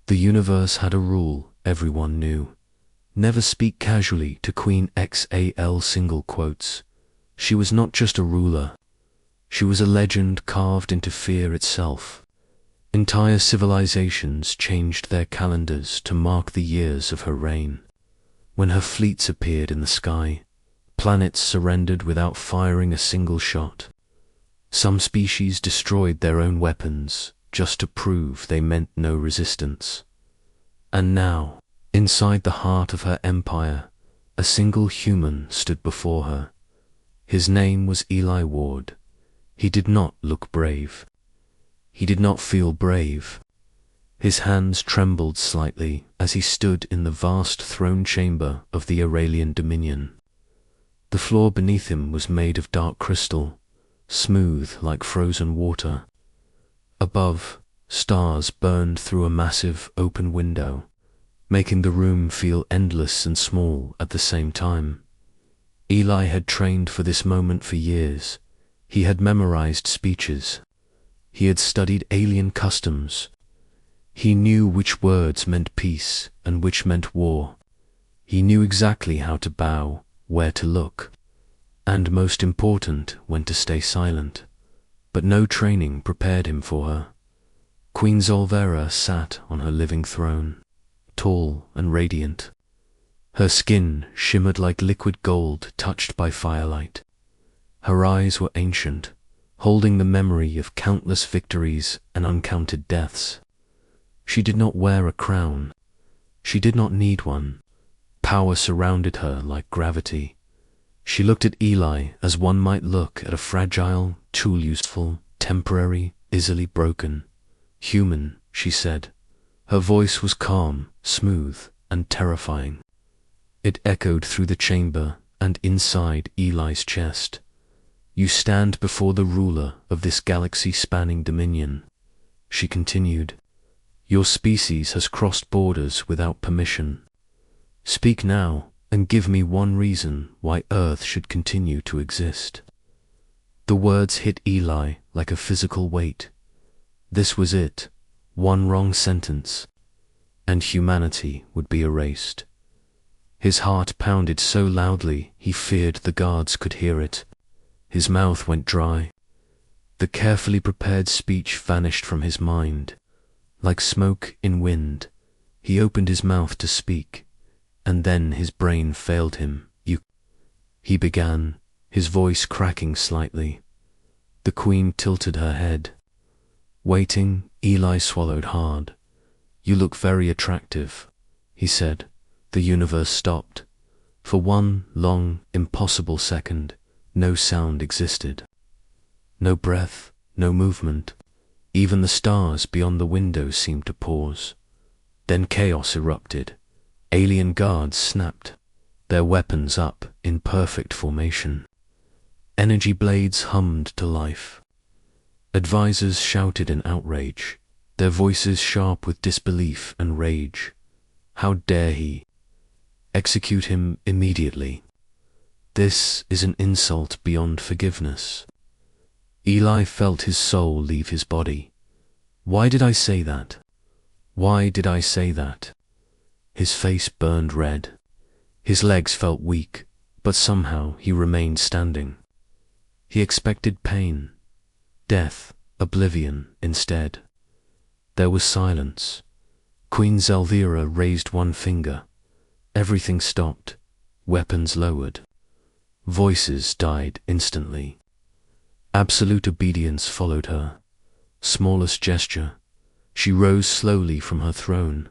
The universe had a rule everyone knew. Never speak casually to Queen XAL single quotes. She was not just a ruler. She was a legend carved into fear itself. Entire civilizations changed their calendars to mark the years of her reign. When her fleets appeared in the sky, planets surrendered without firing a single shot. Some species destroyed their own weapons just to prove they meant no resistance. And now, inside the heart of her empire, a single human stood before her. His name was Eli Ward. He did not look brave. He did not feel brave. His hands trembled slightly as he stood in the vast throne chamber of the Aurelian Dominion. The floor beneath him was made of dark crystal, smooth like frozen water. Above, stars burned through a massive open window, making the room feel endless and small at the same time. Eli had trained for this moment for years. He had memorized speeches. He had studied alien customs. He knew which words meant peace and which meant war. He knew exactly how to bow, where to look, and most important, when to stay silent. But no training prepared him for her. Queen Zolvera sat on her living throne, tall and radiant. Her skin shimmered like liquid gold touched by firelight. Her eyes were ancient, holding the memory of countless victories and uncounted deaths. She did not wear a crown. She did not need one. Power surrounded her like gravity. She looked at Eli as one might look at a fragile tool, useful, temporary, easily broken. Human, she said. Her voice was calm, smooth, and terrifying. It echoed through the chamber and inside Eli's chest. You stand before the ruler of this galaxy-spanning dominion, she continued. Your species has crossed borders without permission. Speak now and give me one reason why Earth should continue to exist. The words hit Eli like a physical weight. This was it, one wrong sentence, and humanity would be erased. His heart pounded so loudly he feared the guards could hear it. His mouth went dry. The carefully prepared speech vanished from his mind. Like smoke in wind, he opened his mouth to speak, and then his brain failed him. He began, his voice cracking slightly. The queen tilted her head. Waiting, Eli swallowed hard. You look very attractive, he said. The universe stopped. For one long, impossible second, no sound existed. No breath, no movement. Even the stars beyond the window seemed to pause. Then chaos erupted. Alien guards snapped, their weapons up in perfect formation. Energy blades hummed to life. Advisors shouted in outrage, their voices sharp with disbelief and rage. How dare he? Execute him immediately. This is an insult beyond forgiveness. Eli felt his soul leave his body. Why did I say that? Why did I say that? His face burned red. His legs felt weak, but somehow he remained standing. He expected pain, death, oblivion instead. There was silence. Queen Zalvira raised one finger. Everything stopped. Weapons lowered. Voices died instantly. Absolute obedience followed her. Smallest gesture. She rose slowly from her throne.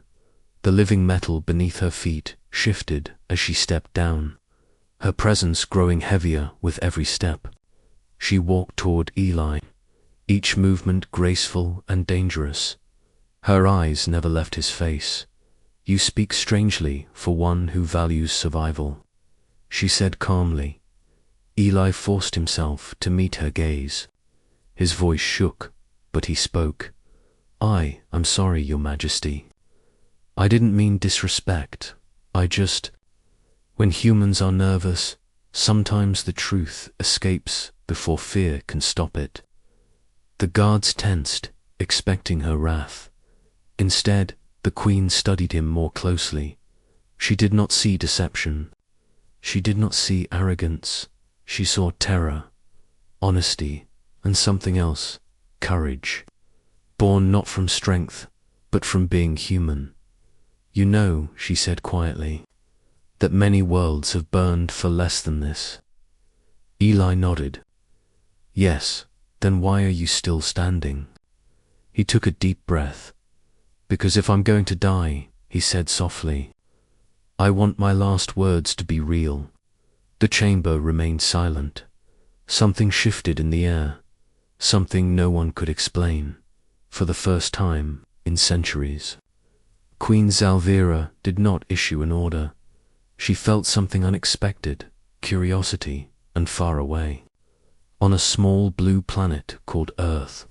The living metal beneath her feet shifted as she stepped down, her presence growing heavier with every step. She walked toward Eli, each movement graceful and dangerous. Her eyes never left his face. You speak strangely for one who values survival, she said calmly. Eli forced himself to meet her gaze. His voice shook, but he spoke. I'm sorry, Your Majesty. I didn't mean disrespect. When humans are nervous, sometimes the truth escapes before fear can stop it. The guards tensed, expecting her wrath. Instead, The queen studied him more closely. She did not see deception. She did not see arrogance. She saw terror, honesty, and something else, courage, born not from strength, but from being human. You know, she said quietly, that many worlds have burned for less than this. Eli nodded. Yes, then why are you still standing? He took a deep breath. Because if I'm going to die, he said softly, I want my last words to be real. The chamber remained silent. Something shifted in the air, something no one could explain, for the first time in centuries. Queen Zalvira did not issue an order. She felt something unexpected, curiosity, and far away. On a small blue planet called Earth,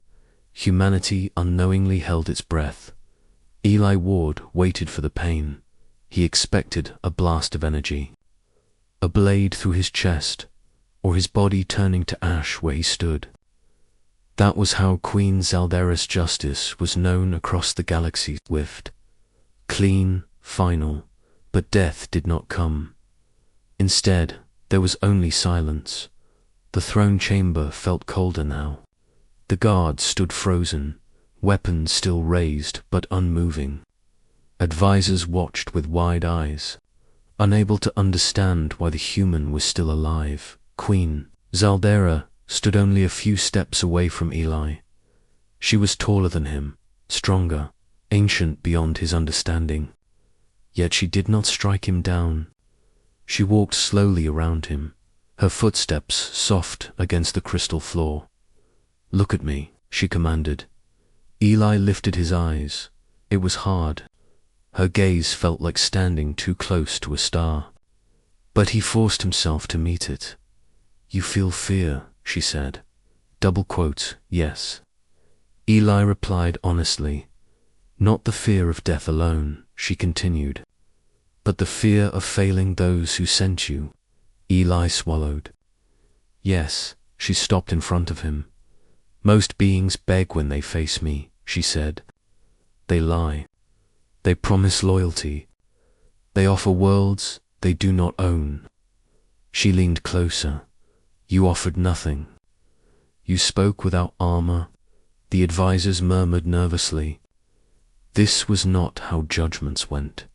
humanity unknowingly held its breath. Eli Ward waited for the pain. He expected a blast of energy, a blade through his chest, or his body turning to ash where he stood. That was how Queen Zaldera's justice was known across the galaxy. Swift, clean, final, but death did not come. Instead, there was only silence. The throne chamber felt colder now. The guards stood frozen, weapons still raised but unmoving. Advisors watched with wide eyes, unable to understand why the human was still alive. Queen Zaldera stood only a few steps away from Eli. She was taller than him, stronger, ancient beyond his understanding. Yet she did not strike him down. She walked slowly around him, her footsteps soft against the crystal floor. Look at me, she commanded. Eli lifted his eyes. It was hard. Her gaze felt like standing too close to a star. But he forced himself to meet it. You feel fear, she said. Double quote, yes. Eli replied honestly. Not the fear of death alone, she continued, but the fear of failing those who sent you. Eli swallowed. Yes, she stopped in front of him. Most beings beg when they face me, she said. They lie. They promise loyalty. They offer worlds they do not own. She leaned closer. You offered nothing. You spoke without armor. The advisors murmured nervously. This was not how judgments went.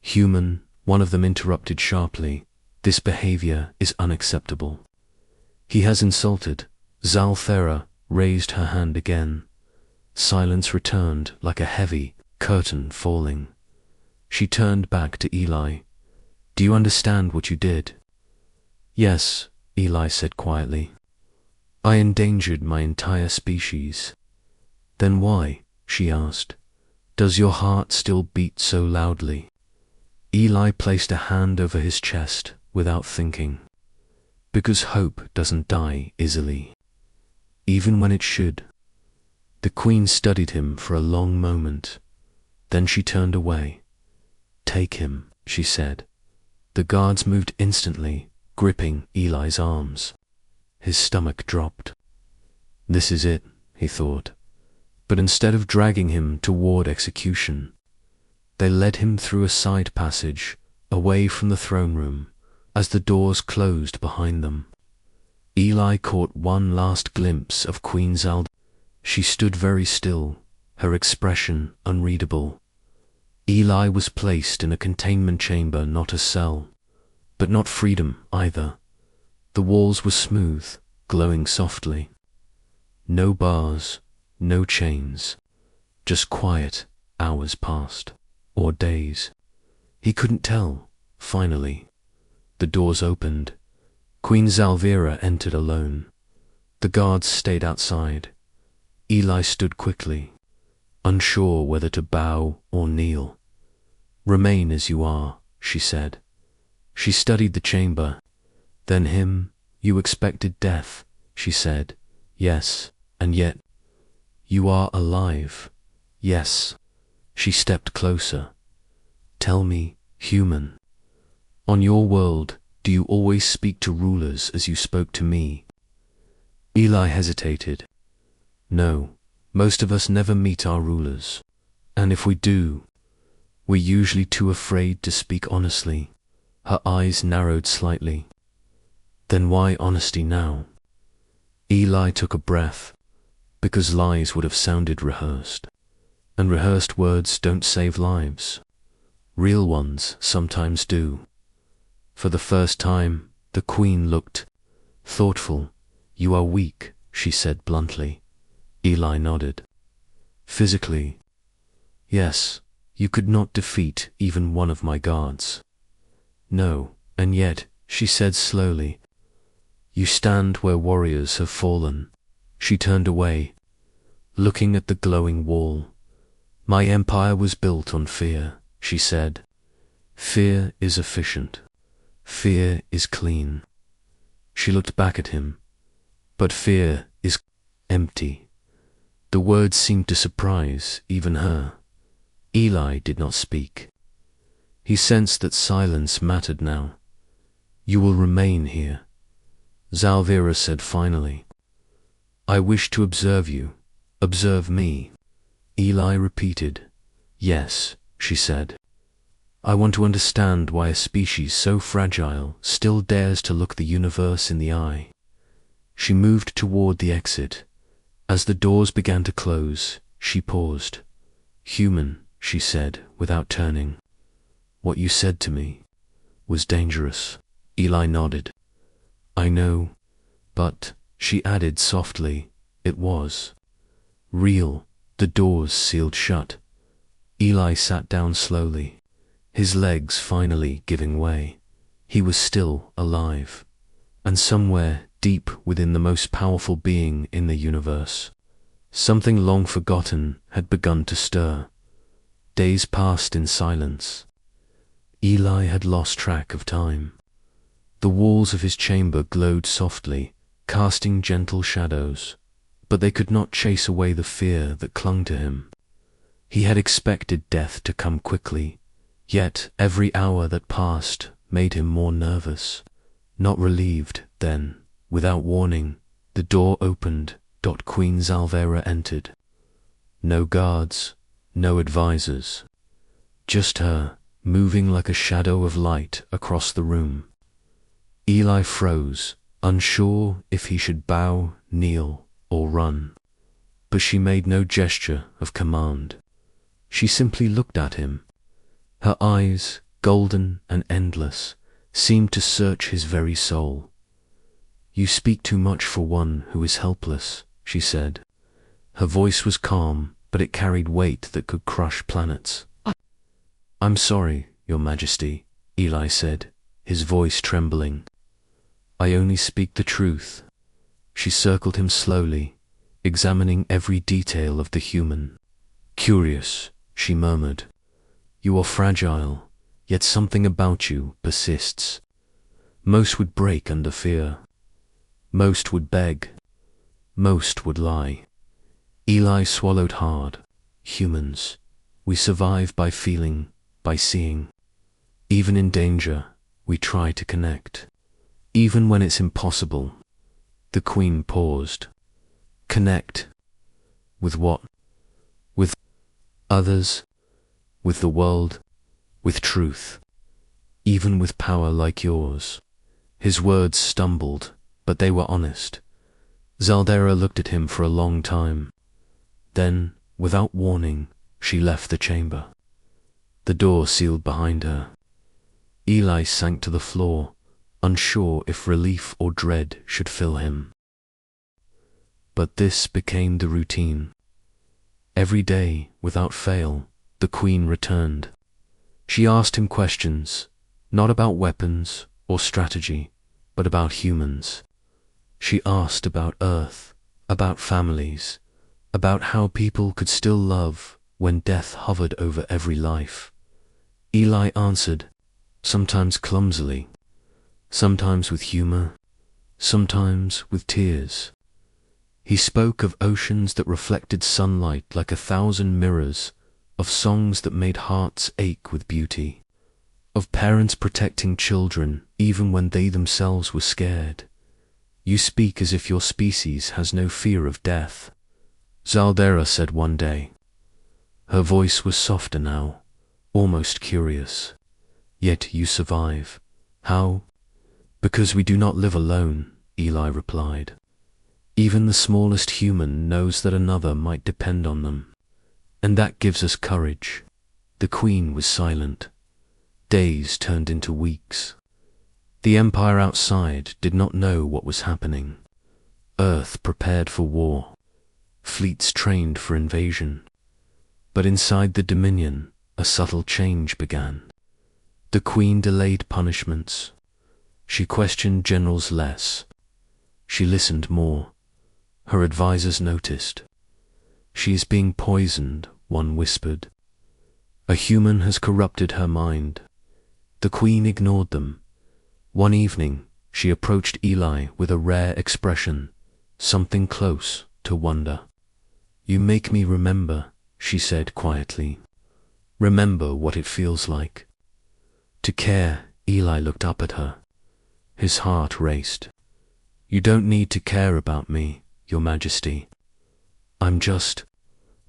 Human, one of them interrupted sharply. This behavior is unacceptable. He has insulted. Zalthera raised her hand again. Silence returned like a heavy curtain falling. She turned back to Eli. Do you understand what you did? Yes, Eli said quietly. I endangered my entire species. Then why, she asked, does your heart still beat so loudly? Eli placed a hand over his chest without thinking. Because hope doesn't die easily, even when it should. The queen studied him for a long moment. Then she turned away. Take him, she said. The guards moved instantly, gripping Eli's arms. His stomach dropped. This is it, he thought. But instead of dragging him toward execution, they led him through a side passage, away from the throne room, as the doors closed behind them. Eli caught one last glimpse of Queen Zald. She stood very still, her expression unreadable. Eli was placed in a containment chamber, not a cell, but not freedom either. The walls were smooth, glowing softly. No bars, no chains, just quiet. Hours passed, or days. He couldn't tell. Finally, the doors opened. Queen Zalvira entered alone. The guards stayed outside. Eli stood quickly, unsure whether to bow or kneel. Remain as you are, she said. She studied the chamber. Then him. You expected death, she said. Yes, and yet you are alive. Yes. She stepped closer. Tell me, human, on your world, do you always speak to rulers as you spoke to me? Eli hesitated. No, most of us never meet our rulers. And if we do, We're usually too afraid to speak honestly. Her eyes narrowed slightly. Then why honesty now? Eli took a breath, because lies would have sounded rehearsed. And rehearsed words don't save lives. Real ones sometimes do. For the first time, the Queen looked thoughtful. You are weak, she said bluntly. Eli nodded. Physically? Yes, you could not defeat even one of my guards. No, and yet, she said slowly, you stand where warriors have fallen. She turned away, looking at the glowing wall. My empire was built on fear, she said. Fear is efficient. Fear is clean. She looked back at him. But fear is empty. The words seemed to surprise even her. Eli did not speak. He sensed that silence mattered now. You will remain here, Zalvira said finally. I wish to observe you. Observe me. Eli repeated. Yes, she said. I want to understand why a species so fragile still dares to look the universe in the eye. She moved toward the exit. As the doors began to close, she paused. Human, she said, without turning. What you said to me was dangerous. Eli nodded. I know, but, she added softly, it was. Real. The doors sealed shut. Eli sat down slowly, his legs finally giving way. He was still alive, and somewhere deep within the most powerful being in the universe, something long forgotten had begun to stir. Days passed in silence. Eli had lost track of time. The walls of his chamber glowed softly, casting gentle shadows, but they could not chase away the fear that clung to him. He had expected death to come quickly, yet every hour that passed made him more nervous. Not relieved, then, without warning, the door opened. Queen Zalvira entered. No guards, no advisors. Just her, moving like a shadow of light across the room. Eli froze, unsure if he should bow, kneel, or run. But she made no gesture of command. She simply looked at him. Her eyes, golden and endless, seemed to search his very soul. You speak too much for one who is helpless, she said. Her voice was calm, but it carried weight that could crush planets. I'm sorry, Your Majesty, Eli said, his voice trembling. I only speak the truth. She circled him slowly, examining every detail of the human. Curious, she murmured. You are fragile, yet something about you persists. Most would break under fear. Most would beg. Most would lie. Eli swallowed hard. Humans, we survive by feeling, by seeing. Even in danger, we try to connect. Even when it's impossible. The Queen paused. Connect. With what? With others? With the world? With truth? Even with power like yours? His words stumbled, but they were honest. Zaldera looked at him for a long time. Then, without warning, she left the chamber. The door sealed behind her. Eli sank to the floor, unsure if relief or dread should fill him. But this became the routine. Every day, without fail, the Queen returned. She asked him questions, not about weapons or strategy, but about humans. She asked about Earth, about families, about how people could still love when death hovered over every life. Eli answered, sometimes clumsily, sometimes with humor, sometimes with tears. He spoke of oceans that reflected sunlight like 1,000 mirrors, of songs that made hearts ache with beauty, of parents protecting children even when they themselves were scared. You speak as if your species has no fear of death, Zaldera said one day. Her voice was softer now, almost curious. Yet you survive. How? Because we do not live alone, Eli replied. Even the smallest human knows that another might depend on them. And that gives us courage. The queen was silent. Days turned into weeks. The empire outside did not know what was happening. Earth prepared for war. Fleets trained for invasion. But inside the Dominion, a subtle change began. The queen delayed punishments. She questioned generals less. She listened more. Her advisors noticed. She is being poisoned, one whispered. A human has corrupted her mind. The queen ignored them. One evening, she approached Eli with a rare expression, something close to wonder. You make me remember, she said quietly. Remember what it feels like. To care, Eli looked up at her. His heart raced. You don't need to care about me, Your Majesty. I'm just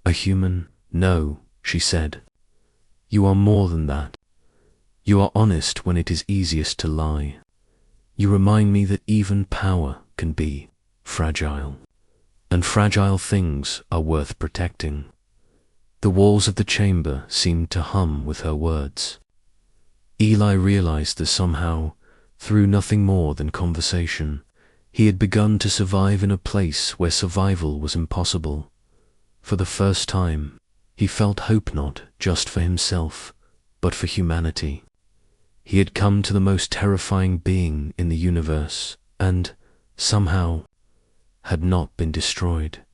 a human. No, she said. You are more than that. You are honest when it is easiest to lie. You remind me that even power can be fragile. And fragile things are worth protecting. The walls of the chamber seemed to hum with her words. Eli realized that somehow, through nothing more than conversation, he had begun to survive in a place where survival was impossible. For the first time, he felt hope not just for himself, but for humanity. He had come to the most terrifying being in the universe, and, somehow, had not been destroyed.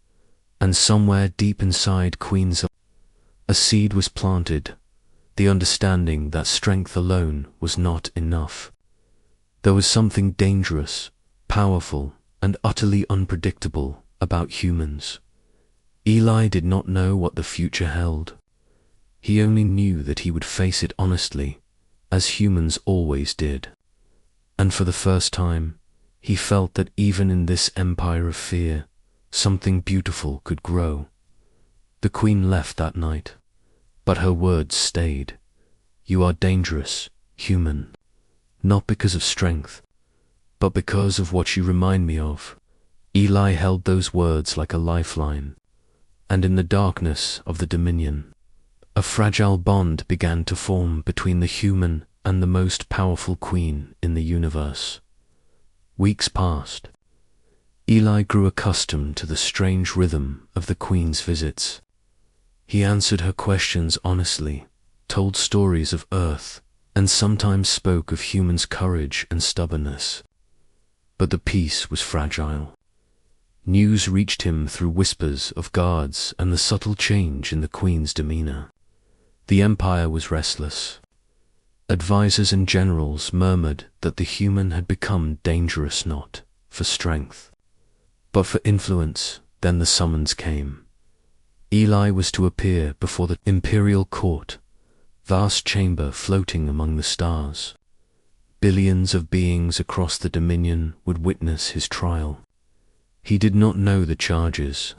And somewhere deep inside Queen's a seed was planted, the understanding that strength alone was not enough. There was something dangerous, powerful, and utterly unpredictable about humans. Eli did not know what the future held. He only knew that he would face it honestly, as humans always did. And for the first time, he felt that even in this empire of fear, something beautiful could grow. The queen left that night, but her words stayed. You are dangerous, human, not because of strength, but because of what you remind me of. Eli held those words like a lifeline, and in the darkness of the Dominion, a fragile bond began to form between the human and the most powerful queen in the universe. Weeks passed. Eli grew accustomed to the strange rhythm of the queen's visits. He answered her questions honestly, told stories of Earth, and sometimes spoke of humans' courage and stubbornness. But the peace was fragile. News reached him through whispers of guards and the subtle change in the queen's demeanor. The empire was restless. Advisors and generals murmured that the human had become dangerous not for strength, but for influence. Then the summons came. Eli was to appear before the imperial court, vast chamber floating among the stars. Billions of beings across the Dominion would witness his trial. He did not know the charges.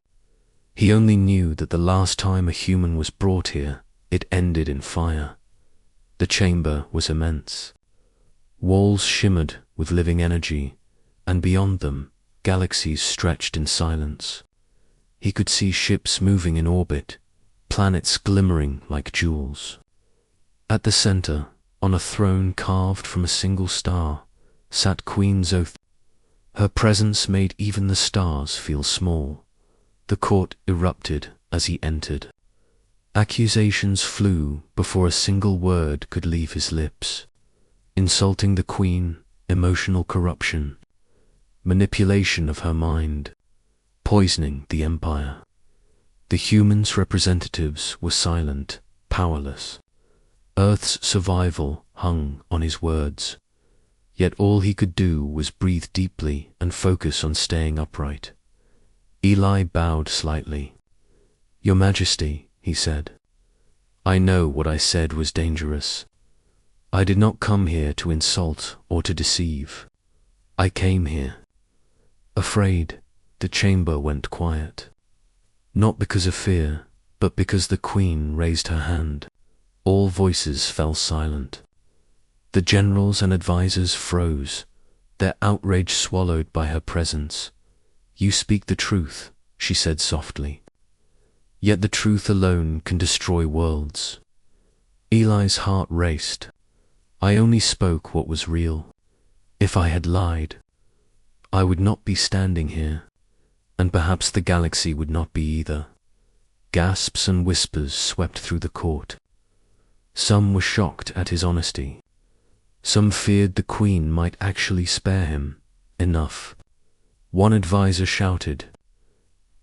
He only knew that the last time a human was brought here, it ended in fire. The chamber was immense. Walls shimmered with living energy, and beyond them, galaxies stretched in silence. He could see ships moving in orbit, planets glimmering like jewels. At the center, on a throne carved from a single star, sat Queen Zoth. Her presence made even the stars feel small. The court erupted as he entered. Accusations flew before a single word could leave his lips. Insulting the queen, emotional corruption, manipulation of her mind, poisoning the empire. The humans' representatives were silent, powerless. Earth's survival hung on his words. Yet all he could do was breathe deeply and focus on staying upright. Eli bowed slightly. Your Majesty, he said, I know what I said was dangerous. I did not come here to insult or to deceive. I came here. Afraid, the chamber went quiet. Not because of fear, but because the queen raised her hand. All voices fell silent. The generals and advisors froze, their outrage swallowed by her presence. "You speak the truth," she said softly. "Yet the truth alone can destroy worlds." Eli's heart raced. "I only spoke what was real. If I had lied, I would not be standing here, and perhaps the galaxy would not be either." Gasps and whispers swept through the court. Some were shocked at his honesty. Some feared the Queen might actually spare him. Enough. One advisor shouted,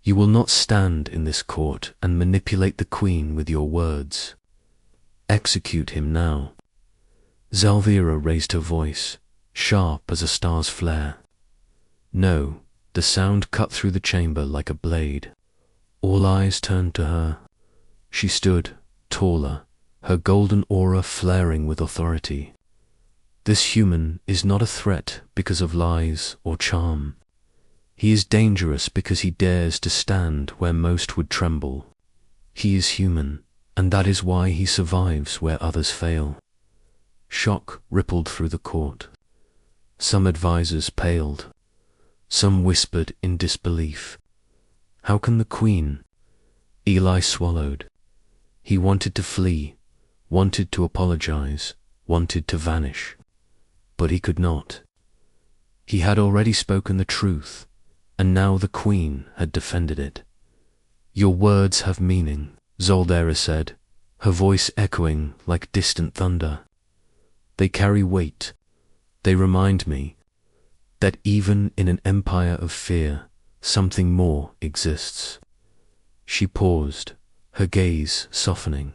"You will not stand in this court and manipulate the Queen with your words. Execute him now." Zalvira raised her voice, sharp as a star's flare. "No," the sound cut through the chamber like a blade. All eyes turned to her. She stood, taller, her golden aura flaring with authority. "This human is not a threat because of lies or charm. He is dangerous because he dares to stand where most would tremble. He is human, and that is why he survives where others fail." Shock rippled through the court. Some advisors paled. Some whispered in disbelief. "How can the Queen?" Eli swallowed. He wanted to flee, wanted to apologize, wanted to vanish. But he could not. He had already spoken the truth, and now the Queen had defended it. "Your words have meaning," Zaldera said, her voice echoing like distant thunder. "They carry weight. They remind me that even in an empire of fear, something more exists." She paused, her gaze softening.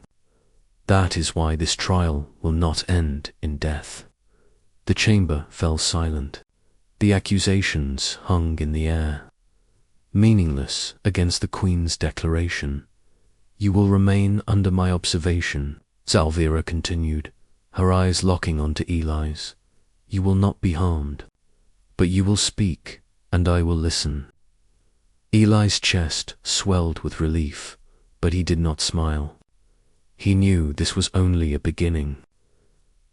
"That is why this trial will not end in death." The chamber fell silent. The accusations hung in the air, meaningless against the Queen's declaration. "You will remain under my observation," Zalvira continued, her eyes locking onto Eli's. "You will not be harmed, but you will speak, and I will listen." Eli's chest swelled with relief, but he did not smile. He knew this was only a beginning.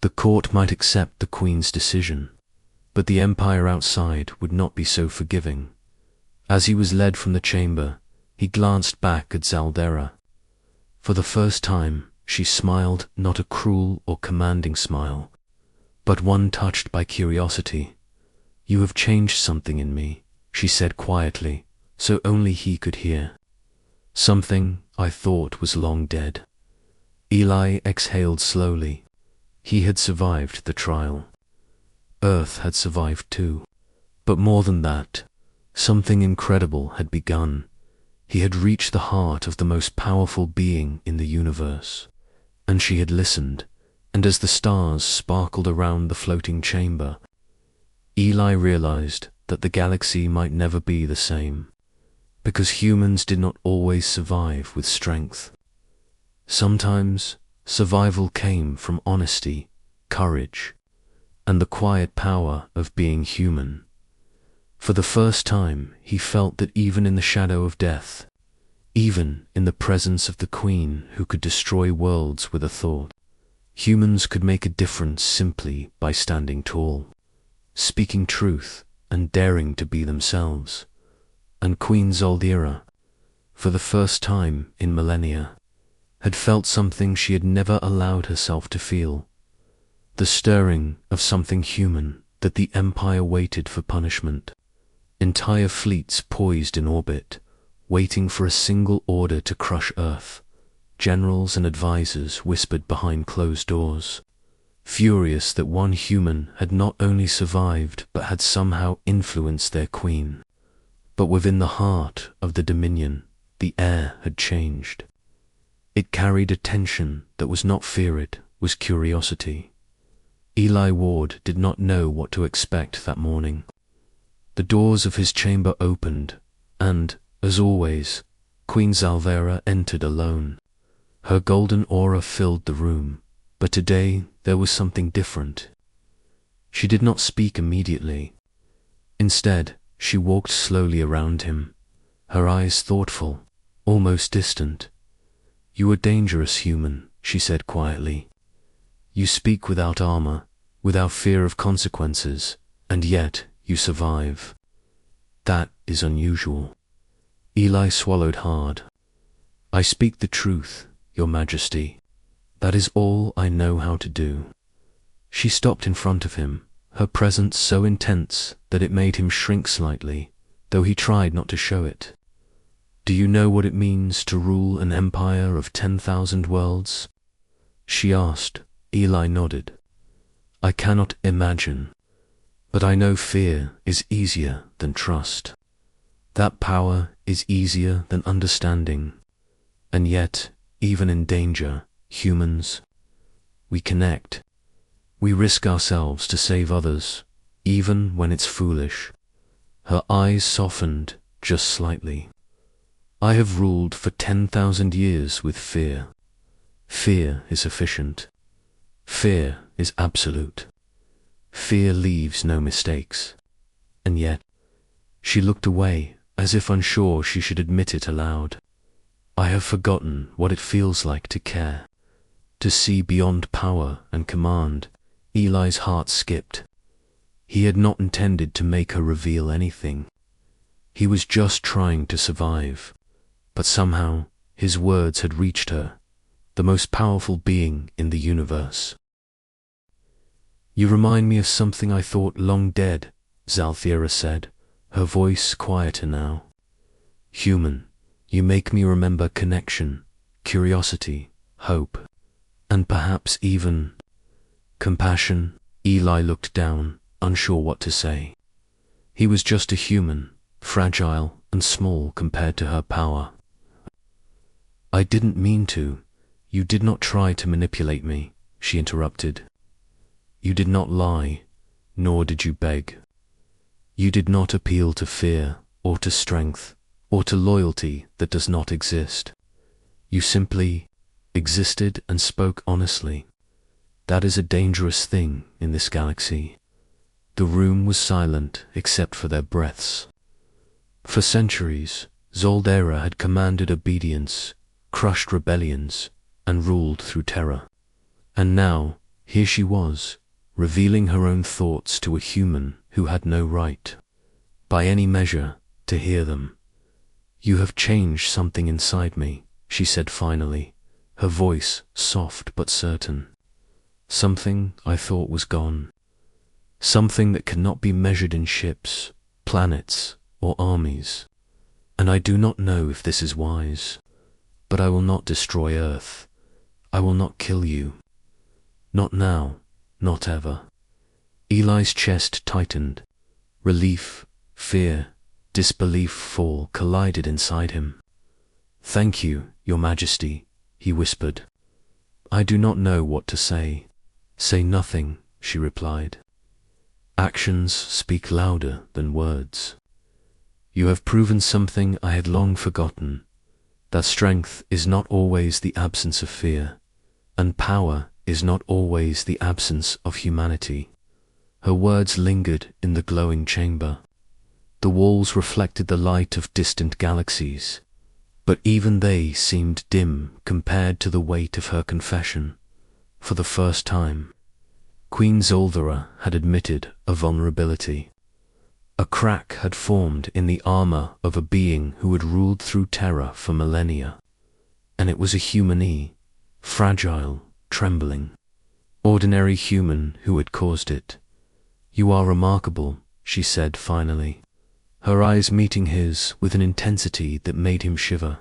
The court might accept the Queen's decision, but the empire outside would not be so forgiving. As he was led from the chamber, he glanced back at Zaldera. For the first time, she smiled not a cruel or commanding smile, but one touched by curiosity. "You have changed something in me," she said quietly, so only he could hear. "Something I thought was long dead." Eli exhaled slowly. He had survived the trial. Earth had survived too. But more than that, something incredible had begun. He had reached the heart of the most powerful being in the universe. And she had listened, and as the stars sparkled around the floating chamber, Eli realized that the galaxy might never be the same, because humans did not always survive with strength. Sometimes survival came from honesty, courage, and the quiet power of being human. For the first time, he felt that even in the shadow of death, even in the presence of the Queen who could destroy worlds with a thought, humans could make a difference simply by standing tall, speaking truth and daring to be themselves. And Queen Zaldira, for the first time in millennia, had felt something she had never allowed herself to feel, the stirring of something human that the Empire waited for punishment. Entire fleets poised in orbit, waiting for a single order to crush Earth. Generals and advisors whispered behind closed doors, furious that one human had not only survived but had somehow influenced their queen. But within the heart of the Dominion, the air had changed. It carried a tension that was not fear, it was curiosity. Eli Ward did not know what to expect that morning. The doors of his chamber opened, and, as always, Queen Zalvera entered alone. Her golden aura filled the room, but today there was something different. She did not speak immediately. Instead, she walked slowly around him, her eyes thoughtful, almost distant. "You are dangerous, human," she said quietly. You speak without armor, without fear of consequences, and yet you survive. That is unusual. Eli swallowed hard. I speak the truth, Your Majesty. That is all I know how to do. She stopped in front of him, her presence so intense that it made him shrink slightly, though he tried not to show it. Do you know what it means to rule an empire of 10,000 worlds? She asked. Eli nodded. I cannot imagine, but I know fear is easier than trust. That power is easier than understanding, and yet, even in danger, humans, we connect. We risk ourselves to save others, even when it's foolish. Her eyes softened just slightly. I have ruled for 10,000 years with fear. Fear is efficient. Fear is absolute. Fear leaves no mistakes. And yet, she looked away as if unsure she should admit it aloud. I have forgotten what it feels like to care, to see beyond power and command. Eli's heart skipped. He had not intended to make her reveal anything. He was just trying to survive, but somehow his words had reached her, the most powerful being in the universe. You remind me of something I thought long dead, Zalthira said, her voice quieter now. Human, you make me remember connection, curiosity, hope, and perhaps even compassion. Eli looked down, unsure what to say. He was just a human, fragile and small compared to her power. I didn't mean to. You did not try to manipulate me, she interrupted. You did not lie, nor did you beg. You did not appeal to fear, or to strength, or to loyalty that does not exist. You simply existed and spoke honestly. That is a dangerous thing in this galaxy. The room was silent except for their breaths. For centuries, Zoldera had commanded obedience, crushed rebellions, and ruled through terror. And now, here she was, revealing her own thoughts to a human who had no right, by any measure, to hear them. You have changed something inside me, she said finally, her voice soft but certain. Something I thought was gone. Something that cannot be measured in ships, planets, or armies. And I do not know if this is wise, but I will not destroy Earth. I will not kill you. Not now, not ever. Eli's chest tightened. Relief, fear, disbelief all collided inside him. Thank you, Your Majesty, he whispered. I do not know what to say. Say nothing, she replied. Actions speak louder than words. You have proven something I had long forgotten, that strength is not always the absence of fear, and power is not always the absence of humanity. Her words lingered in the glowing chamber. The walls reflected the light of distant galaxies, but even they seemed dim compared to the weight of her confession. For the first time, Queen Zoldera had admitted a vulnerability. A crack had formed in the armor of a being who had ruled through terror for millennia. And it was a human, fragile, trembling, ordinary human who had caused it. You are remarkable, she said finally, her eyes meeting his with an intensity that made him shiver.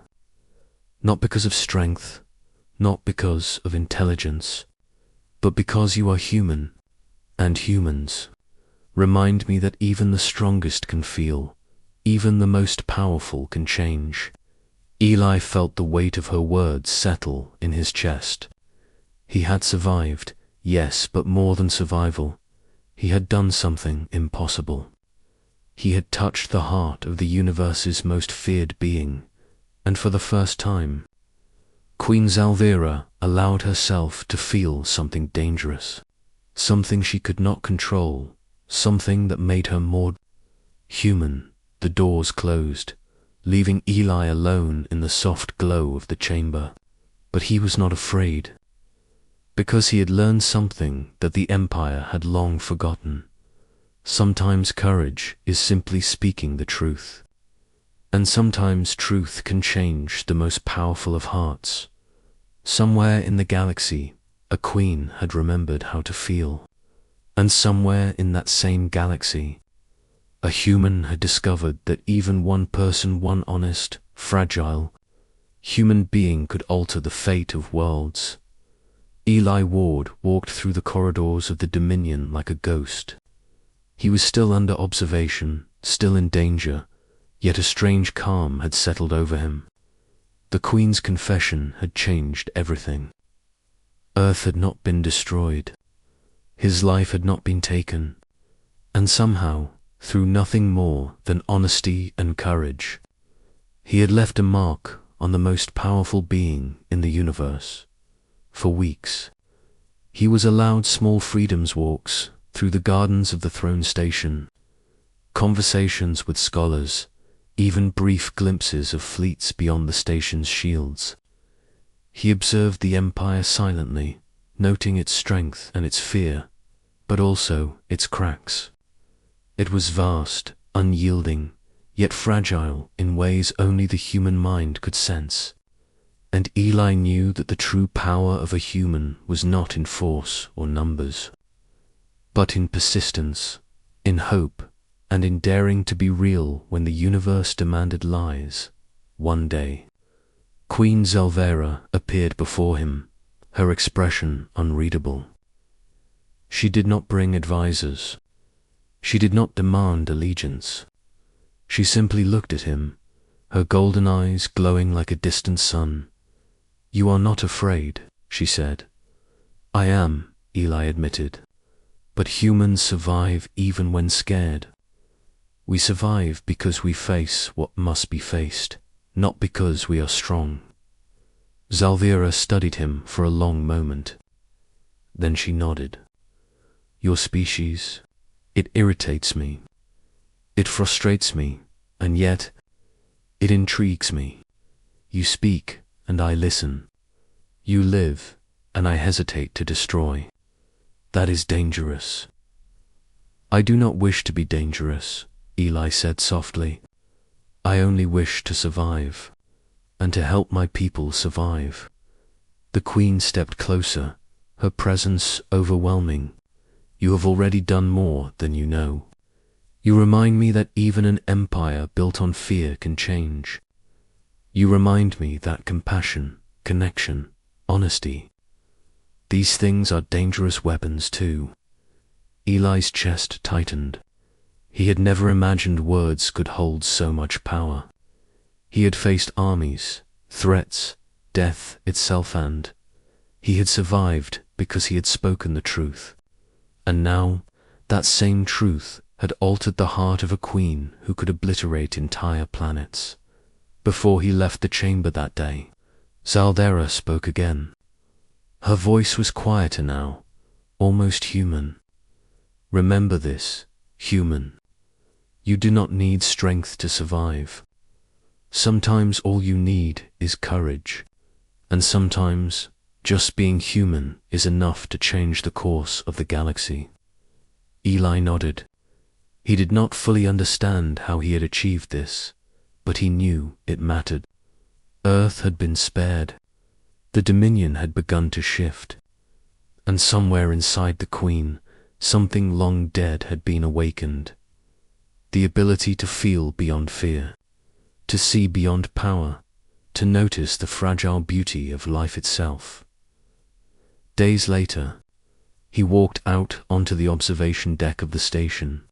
Not because of strength, not because of intelligence, but because you are human, and humans remind me that even the strongest can feel, even the most powerful can change. Eli felt the weight of her words settle in his chest. He had survived, yes, but more than survival. He had done something impossible. He had touched the heart of the universe's most feared being, and for the first time, Queen Zalthira allowed herself to feel something dangerous, something she could not control, something that made her more human. The doors closed, leaving Eli alone in the soft glow of the chamber. But he was not afraid. because he had learned something that the Empire had long forgotten. Sometimes courage is simply speaking the truth. And sometimes truth can change the most powerful of hearts. Somewhere in the galaxy, a queen had remembered how to feel. And somewhere in that same galaxy, a human had discovered that even one person, one honest, fragile, human being could alter the fate of worlds. Eli Ward walked through the corridors of the Dominion like a ghost. He was still under observation, still in danger, yet a strange calm had settled over him. The Queen's confession had changed everything. Earth had not been destroyed. His life had not been taken. And somehow, through nothing more than honesty and courage, he had left a mark on the most powerful being in the universe. For weeks, he was allowed small freedoms walks through the gardens of the throne station, conversations with scholars, even brief glimpses of fleets beyond the station's shields. He observed the Empire silently, noting its strength and its fear, but also its cracks. It was vast, unyielding, yet fragile in ways only the human mind could sense. And Eli knew that the true power of a human was not in force or numbers, but in persistence, in hope, and in daring to be real when the universe demanded lies. One day, Queen Zelvera appeared before him, her expression unreadable. She did not bring advisors. She did not demand allegiance. She simply looked at him, her golden eyes glowing like a distant sun. "You are not afraid," she said. "I am," Eli admitted. "But humans survive even when scared. We survive because we face what must be faced, not because we are strong." Zalvira studied him for a long moment. Then she nodded. "Your species, it irritates me. It frustrates me, and yet, it intrigues me. You speak, and I listen. You live, and I hesitate to destroy. That is dangerous." "I do not wish to be dangerous," Eli said softly. "I only wish to survive, and to help my people survive." The Queen stepped closer, her presence overwhelming. "You have already done more than you know. You remind me that even an empire built on fear can change. You remind me that compassion, connection, honesty, these things are dangerous weapons too." Eli's chest tightened. He had never imagined words could hold so much power. He had faced armies, threats, death itself, and he had survived because he had spoken the truth. And now, that same truth had altered the heart of a queen who could obliterate entire planets. Before he left the chamber that day, Zaldera spoke again. Her voice was quieter now, almost human. "Remember this, human. You do not need strength to survive. Sometimes all you need is courage, and sometimes just being human is enough to change the course of the galaxy." Eli nodded. He did not fully understand how he had achieved this, but he knew it mattered. Earth had been spared. The Dominion had begun to shift. And somewhere inside the Queen, something long dead had been awakened. The ability to feel beyond fear, to see beyond power, to notice the fragile beauty of life itself. Days later, he walked out onto the observation deck of the station.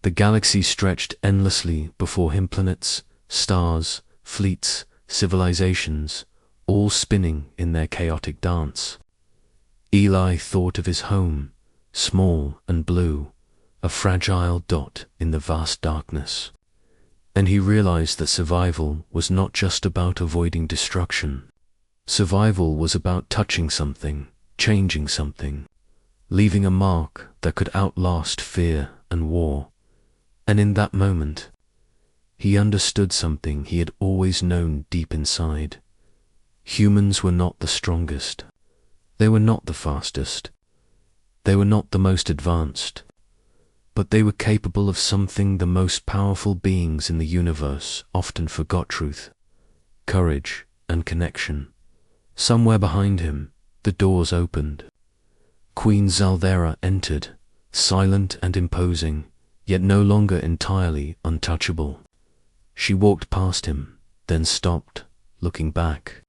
The galaxy stretched endlessly before him, planets, stars, fleets, civilizations, all spinning in their chaotic dance. Eli thought of his home, small and blue, a fragile dot in the vast darkness. And he realized that survival was not just about avoiding destruction. Survival was about touching something, changing something, leaving a mark that could outlast fear and war. And in that moment, he understood something he had always known deep inside. Humans were not the strongest. They were not the fastest. They were not the most advanced. But they were capable of something the most powerful beings in the universe often forgot: truth, courage, and connection. Somewhere behind him, the doors opened. Queen Zalthera entered, silent and imposing, yet no longer entirely untouchable. She walked past him, then stopped, looking back.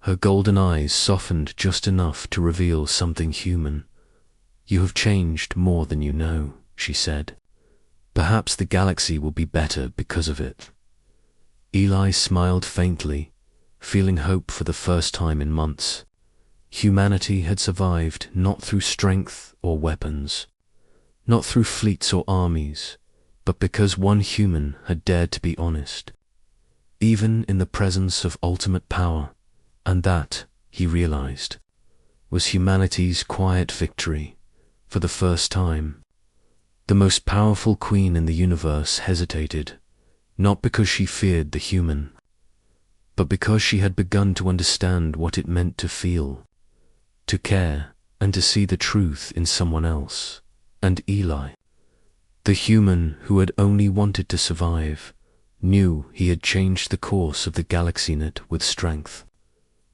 Her golden eyes softened just enough to reveal something human. "You have changed more than you know," she said. "Perhaps the galaxy will be better because of it." Eli smiled faintly, feeling hope for the first time in months. Humanity had survived not through strength or weapons, not through fleets or armies, but because one human had dared to be honest, even in the presence of ultimate power. And that, he realized, was humanity's quiet victory. For the first time, the most powerful queen in the universe hesitated, not because she feared the human, but because she had begun to understand what it meant to feel, to care, and to see the truth in someone else. And Eli, the human who had only wanted to survive, knew he had changed the course of the galaxy net with strength,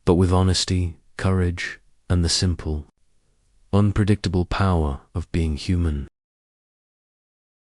but with honesty, courage, and the simple, unpredictable power of being human.